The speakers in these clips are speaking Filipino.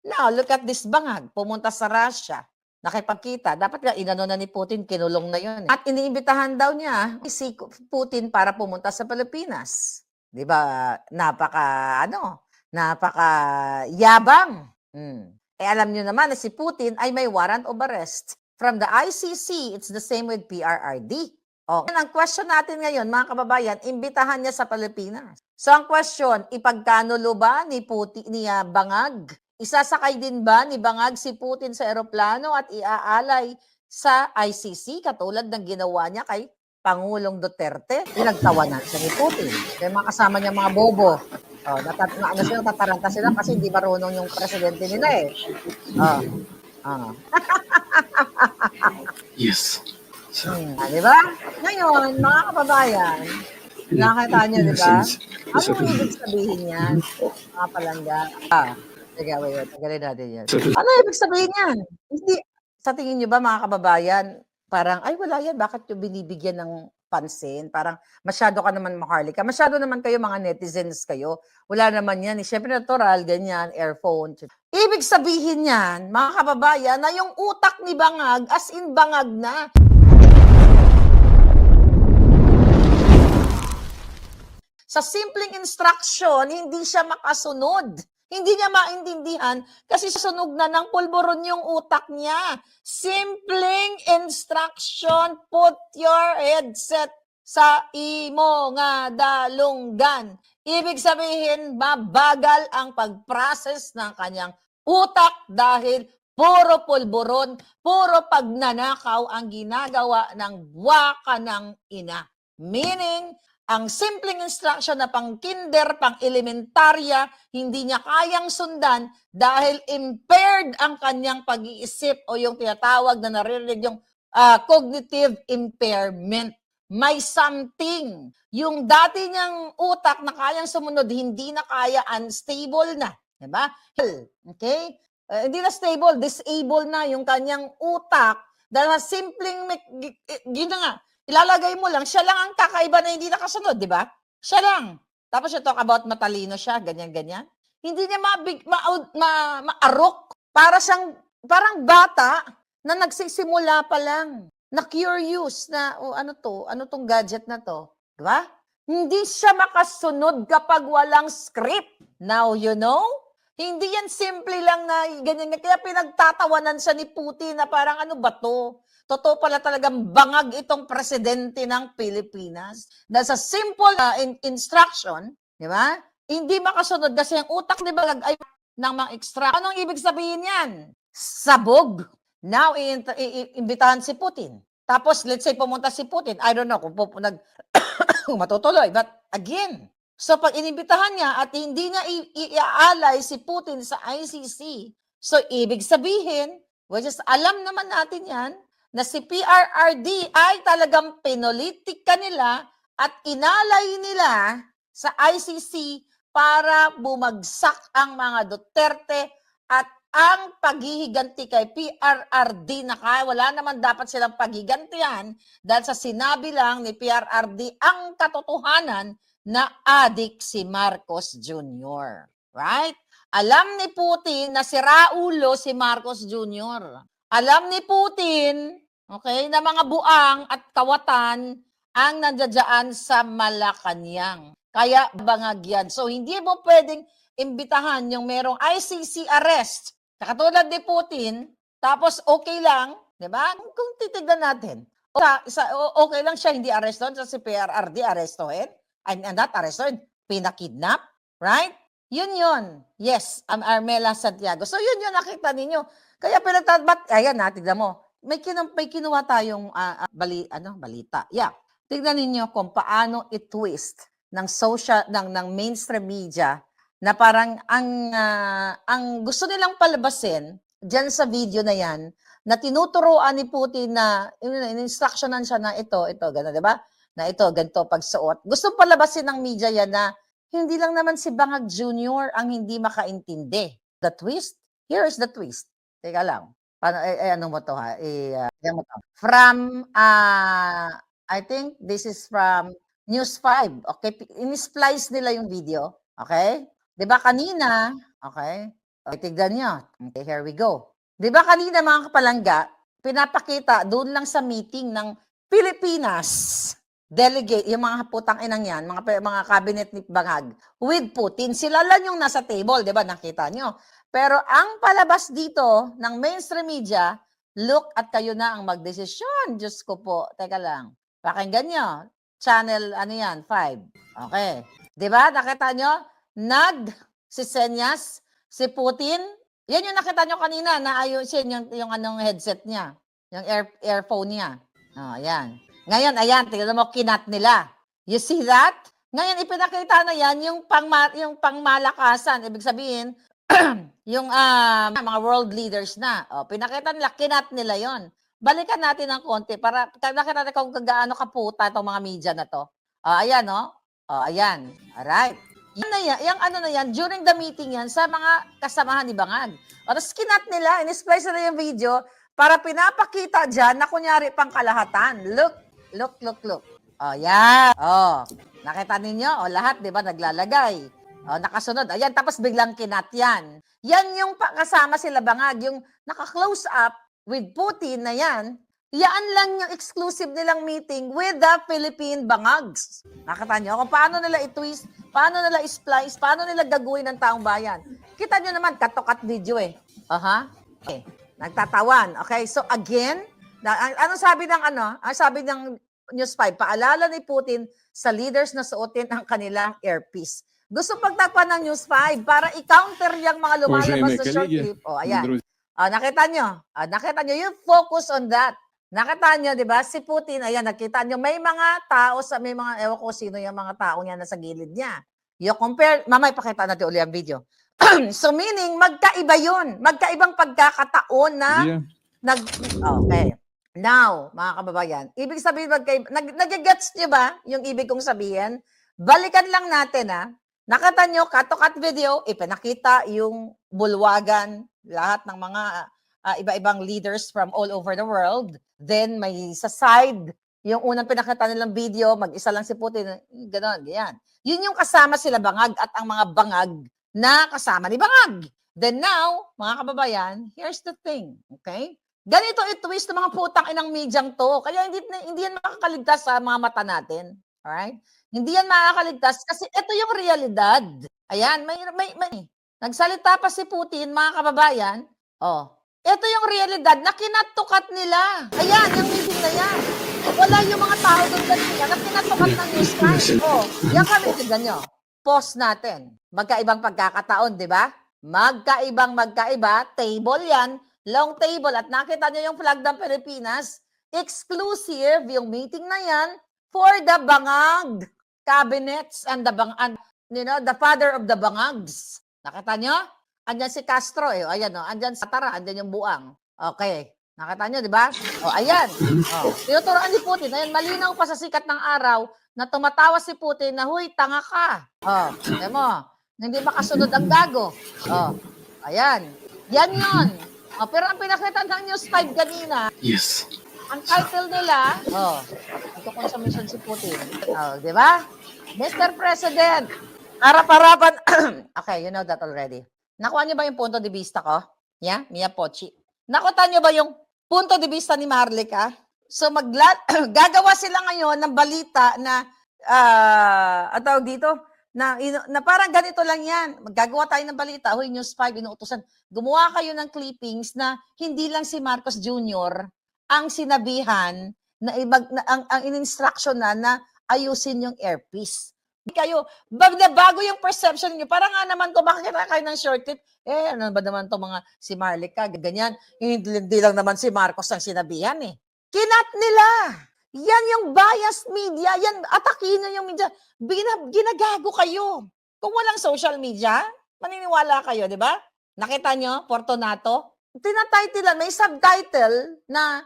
Now, look at this bangag, pumunta sa Russia, nakipagkita. Dapat nga inano na ni Putin, kinulong na yun. At iniimbitahan daw niya si Putin para pumunta sa Pilipinas. 'Di ba? Napaka yabang. Eh alam niyo naman na si Putin ay may warrant of arrest from the ICC. It's the same with PRRD. Oh, ang question natin ngayon, mga kababayan, imbitahan niya sa Pilipinas. So ang question, ipagkanulo ba ni Putin niya Bangag? Isasakay din ba ni Bangag si Putin sa eroplano at iaalay sa ICC katulad ng ginawa niya kay Pangulong Duterte? Pinagtawanan siya ni Putin. Kaya mga kasama niya mga bobo. Oh, tataranta sila kasi hindi marunong yung presidente nila eh. Oh. Oh. Yes. Di ba? Ngayon, mga kababayan, nakakita niyo, di ba? Ano ang ibig sabihin yan? Mga palangga. Sige, wait, tagalin natin yan. Ano ibig sabihin yan? Hindi, sa tingin niyo ba, mga kababayan, parang, ay wala yan, bakit yung binibigyan ng pansin? Parang, masyado ka naman maharlika. Masyado naman kayo, mga netizens kayo. Wala naman yan. Siyempre, natural, ganyan, earphone. Ibig sabihin yan, mga kababayan, na yung utak ni Bangag, as in bangag na. Sa simpleng instruction, hindi siya makasunod. Hindi niya maintindihan kasi sunog na ng pulburon yung utak niya. Simpleng instruction, put your headset sa imo nga dalunggan. Ibig sabihin, mabagal ang pag-process ng kanyang utak dahil puro pulburon, puro pagnanakaw ang ginagawa ng waka ng ina. Meaning, ang simpleng instruction na pang kinder, pang elementarya, hindi niya kayang sundan dahil impaired ang kanyang pag-iisip o yung tinatawag na naririnig yung cognitive impairment. May something. Yung dati niyang utak na kayang sumunod, hindi na kaya, unstable na. Diba? Okay? Hindi na stable, disabled na yung kanyang utak dahil sa simpleng, ilalagay mo lang, siya lang ang kakaiba na hindi nakasunod, di ba? Siya lang. Tapos you talk about matalino siya, ganyan-ganyan. Hindi niya maarok. Parang bata na nagsisimula pa lang, na curious na, ano tong gadget na to? Di ba? Hindi siya makasunod kapag walang script. Now, you know? Hindi yan simple lang na ganyan. Kaya pinagtatawanan siya ni Putin na parang ano ba to? Totoo pala talagang bangag itong presidente ng Pilipinas. Dahil sa simple instruction, di ba? Hindi makasunod kasi ang utak ni Bangag ay ng mga extra. Anong ibig sabihin yan? Sabog. Now, iimbitahan si Putin. Tapos, let's say, pumunta si Putin. I don't know kung matutuloy. But again, so pag inimbitahan niya at hindi niya iaalay si Putin sa ICC, so ibig sabihin, which is alam naman natin yan, na si PRRD ay talagang pinolitik nila at inalay nila sa ICC para bumagsak ang mga Duterte at ang paghihiganti kay PRRD na wala naman dapat silang paghigantihan dahil sa sinabi lang ni PRRD ang katotohanan na adik si Marcos Jr. Right? Alam ni Putin na si Raulo si Marcos Jr. Alam ni Putin, okay, na mga buang at kawatan ang nandiyan sa Malacanang. Kaya bangag yan. So hindi mo pwedeng imbitahan yung merong ICC arrest, katulad ni Putin, tapos okay lang, di ba? Kung titignan natin, okay lang siya hindi arrestuhin, sa si PRRD arrestuhin, and not arrestuhin, pinakidnap, right? Yun. Yes, Armela Santiago. So yun nakita ninyo. Kaya ayan tignan mo, may kinuha tayong balita. Yeah. Tignan ninyo kung paano i-twist ng mainstream media na parang ang gusto nilang palabasin diyan sa video na yan, na tinuturuan ni Putin na in-instructionan siya na ito, gano'n, 'di ba? Na ito, ganito pagsuot. Gusto palabasin ng media yan na hindi lang naman si Bangag Jr. ang hindi makaintindi. The twist? Here is the twist. Teka lang. Paano, ano mo to ha? Mo to. From, I think this is from News 5. Okay? In-splice nila yung video. Okay? 'Di ba kanina, okay? Okay, tignan nyo. Okay, here we go. Di ba kanina mga kapalangga, pinapakita doon lang sa meeting ng Pilipinas delegate, yung mga putang inang yan, mga cabinet ni Bangag, with Putin. Sila lang yung nasa table, di ba? Nakita nyo. Pero ang palabas dito ng mainstream media, look at kayo na ang magdesisyon. Diyos ko po. Teka lang. Pakinggan nyo. Channel, ano yan? 5. Okay. Di ba? Nakita nyo? Si Senyas, si Putin. Yan yung nakita nyo kanina na ayusin yung anong headset niya. Yung earphone niya. Oh, yan. Ngayon, ayan, tingnan mo, kinat nila. You see that? Ngayon, ipinakita na yan yung pangmalakasan. Ibig sabihin, yung mga world leaders na. O, pinakita nila, kinat nila yon. Balikan natin ng konti para nakita natin kung gaano kaputa itong mga media na to. Ayan, no? Ayan. Alright. Yan na yan, yung ano na yan, during the meeting yan, sa mga kasamahan ni Bangag. O, tapos kinat nila, in-splice na yung video, para pinapakita dyan na kunyari pang kalahatan. Look. Yan. Nakita ninyo? Lahat, di ba, naglalagay. Nakasunod. Ayan, tapos biglang kinat yan. Yan yung kasama sila Bangag, yung naka-close up with Putin na yan. Yan lang yung exclusive nilang meeting with the Philippine Bangags. Nakita nyo kung paano nila i-twist, paano nila i-splice, paano nila gagawin ng taong bayan. Kita nyo naman, cut-to-cut video eh. Okay. Nagtatawan. Okay, so again, anong sabi ng sabi ng News 5, paalala ni Putin sa leaders na suotin ang kanilang earpiece. Gusto pagtakpan ng News 5 para i-counter yung mga lumalabas na short clip. Ayan. Nakita nyo, you focus on that. Nakita nyo, di ba? Si Putin, ayan, nakita nyo, may mga tao, may mga, ewan ko sino yung mga tao niya na sa gilid niya. You compare, mamay, pakita natin ulit ang video. So meaning, magkaiba yun. Magkaibang pagkakataon na okay. Now, mga kababayan, ibig sabihin nag-gets nyo ba yung ibig kong sabihin? Balikan lang natin Nakita nyo, cut-to-cut video, ipinakita yung bulwagan, lahat ng mga iba-ibang leaders from all over the world. Then may sa side, yung unang pinakita nilang video, mag-isa lang si Putin, gano'n, yan. Yun yung kasama sila Bangag at ang mga Bangag na kasama ni Bangag. Then now, mga kababayan, here's the thing, okay? Ganito i-twist ng mga putang inang medyang to. Kaya hindi yan makakaligtas sa mga mata natin. Alright? Hindi yan makakaligtas kasi ito yung realidad. Ayan, may nagsalita pa si Putin, mga kababayan. Ito yung realidad na kinatukat nila. Ayan, yung meeting na yan. Wala yung mga tao doon kanina na kinatukat ng news line. Yan kami, tignan nyo. Pause natin. Magkaibang pagkakataon, di ba? Magkaiba, table yan, long table, at nakita nyo yung flag ng Pilipinas, exclusive yung meeting na yan for the Bangag cabinets and the father of the Bangags. Nakita nyo? Andyan si Castro ayan andyan sa Tara, andyan yung buang. Okay. Nakita nyo, di ba? Ayan. Tinuturoan ni Putin, ayan, malinaw pa sa sikat ng araw na tumatawa si Putin na, huy, tanga ka. Ayan mo, hindi makasunod ang gago. Ayan. Yan yun. Pero ang pinakita ng News 5 kanina, yes. Ang title nila, ito consumption si Putin. Di ba? Mr. President, harap-harapan. Okay, you know that already. Nakuha niyo ba yung punto de vista ko? Yeah, Mia Pochi. Nakuha niyo ba yung punto de vista ni Marlica? So gagawa sila ngayon ng balita na dito na parang ganito lang yan. Maggagawa tayo ng balita. Hoy, News 5 inuutosan. Gumawa kayo ng clippings na hindi lang si Marcos Jr. ang sinabihan na ang in-instruction na ayusin yung earpiece. Kayo, bago yung perception niyo. Para nga naman kung makakita kayo ng short clip, ano ba naman to mga si Marlica, ganyan. Hindi lang naman si Marcos ang sinabihan Kinat nila. Yan yung biased media. Yan, atakin nyo yung media. Ginagago kayo. Kung walang social media, maniniwala kayo, di ba? Nakita nyo, Fortunato? Tinatitlean, may subtitle na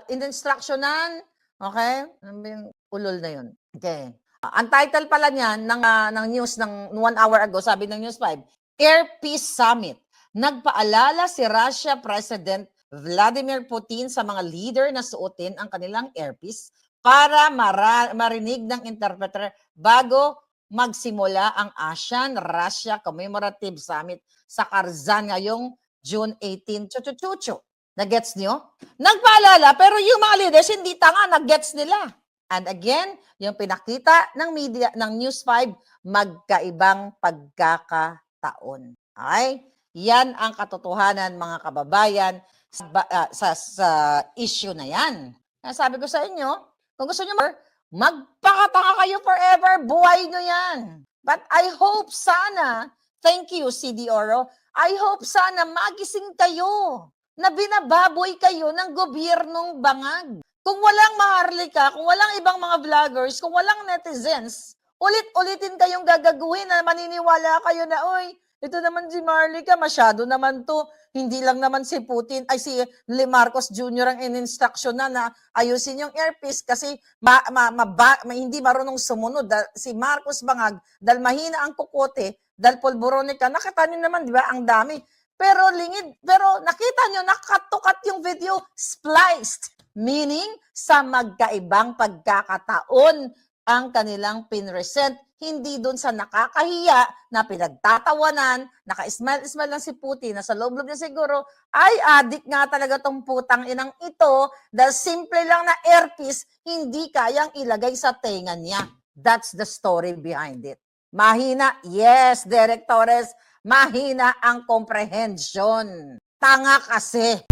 in-instructionan. Okay? Ano ba yung ulol na yun? Okay. Ang title pala niyan ng news ng 1 hour ago, sabi ng News 5, Earpiece Summit. Nagpaalala si Russia President Vladimir Putin sa mga leader na suotin ang kanilang earpiece para marinig ng interpreter bago magsimula ang ASEAN-Russia Commemorative Summit sa Karzan ngayong June 18. Chuchu-chuchu. Na-gets nyo? Nagpaalala, pero yung mga leaders, hindi tanga, na-gets nila. And again, yung pinakita ng media, ng News 5, magkaibang pagkakataon. Okay? Yan ang katotohanan, mga kababayan, sa issue na yan. Kaya sabi ko sa inyo, kung gusto nyo magpakatanga kayo forever, buhay nyo yan. But I hope sana, thank you, CD Oro, I hope sana magising kayo na binababoy kayo ng gobyernong bangag. Kung walang Maharlika, kung walang ibang mga vloggers, kung walang netizens, ulit-ulitin kayong gagaguhin na maniniwala kayo na, oy, ito naman si Maharlika, masyado naman to. Hindi lang naman si Putin, ay si Marcos Jr. ang in-instruction na ayusin yung earpiece kasi hindi marunong sumunod. Si Marcos Bangag, dahil mahina ang kukote, dahil polboronica, nakita nyo naman, di ba, ang dami. Pero nakita nyo, nakatukat yung video, spliced. Meaning, sa magkaibang pagkakataon ang kanilang pinresent, hindi dun sa nakakahiya na pinagtatawanan, naka-smile-smile lang si Putin, na sa loob-loob niya siguro, ay adik nga talaga tong putang inang ito, dahil simple lang na earpiece, hindi kayang ilagay sa tenga niya. That's the story behind it. Mahina, yes, Derek Torres, mahina ang comprehension. Tanga kasi.